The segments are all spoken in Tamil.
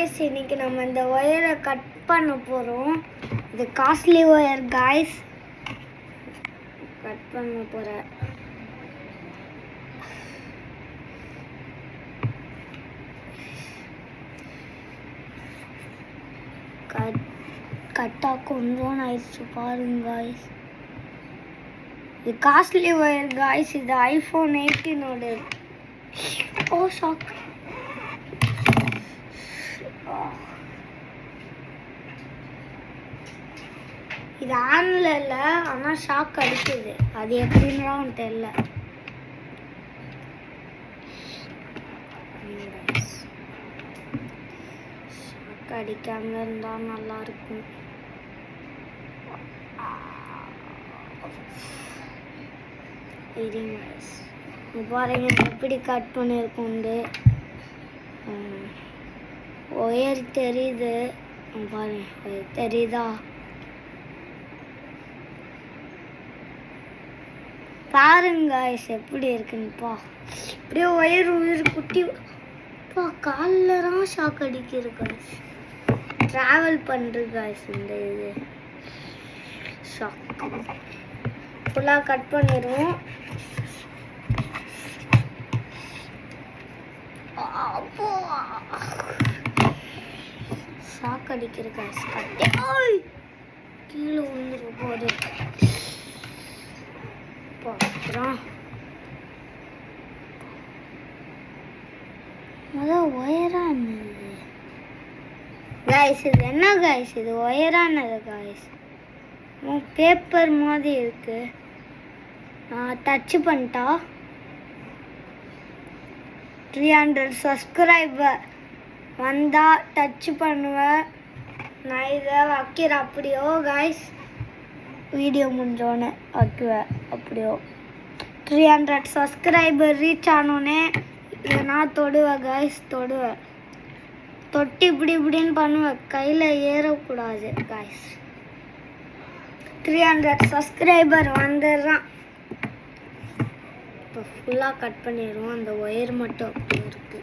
காய்ஸ், இன்னைக்கு நம்ம இந்த ஒயரை கட் பண்ண போகிறோம். இது காஸ்ட்லி ஒயர் காய்ஸ். கட் பண்ண போகிறேன். கட்டாக கொஞ்சம் ஆயிடுச்சு பாருங்க காய்ஸ். இது காஸ்ட்லி ஒயர் காய்ஸ். இது ஐஃபோன் 18ஓட. ஓ ஷாக். இது ஆன்ல இல்லை, ஆனால் ஷாக் அடிக்குது. அது எப்படின்னு தெரியல. ஷாக் அடிக்காம இருந்தால் நல்லா இருக்கும். பாருங்க எப்படி கட் பண்ணியிருக்கோண்டு. ஒயர் தெரியுது பாருங்க, தெரியுதா? பாருங்க எப்படி இருக்குன்னுப்பா. இப்படியே உயிர் குட்டிப்பா காலில் தான் ஷாக் அடிக்குது காய்ஸ். ட்ராவல் பண்ணுறது காய்ஸ். இந்த இது ஷாக் ஃபுல்லாக கட் பண்ணிடுவோம். ஷாக் அடிக்கிற காய்ஸ். கட்டி கீழே விழுந்துரு போது. அப்புறம் ஒயரானது காய்ஸ். இது என்ன காய்ஸ்? இது ஒயரானது காய்ஸ். பேப்பர் மாதிரி இருக்கு. நான் டச் பண்ணிட்டா 300 சப்ஸ்கிரைபர் வந்தால் டச் பண்ணுவேன். நான் இதை வைக்கிறேன் அப்படியோ காய்ஸ். வீடியோ முடிஞ்சோடனே வைக்குவேன் அப்படியோ. 300 சப்ஸ்கிரைபர் ரீச் ஆனோடனே இதை நான் தொடுவேன் காய்ஸ். தொட்டு இப்படின்னு பண்ணுவேன். கையில் ஏறக்கூடாது காய்ஸ். 300 சப்ஸ்கிரைபர் வந்துடுறான். இப்போ ஃபுல்லாக கட் பண்ணிடுவோம். அந்த ஒயர் மட்டும் அப்படி இருக்கு.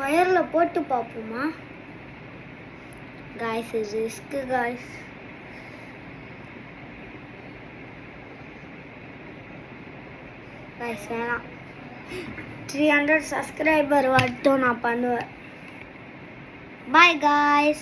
ஒயரில் போட்டு பார்ப்போமா காய்ஸ்? Risk guys. காய்ஸ் வேணாம். 300 சப்ஸ்கிரைபர் மட்டும் நான் பண்ணுவேன். Bye guys.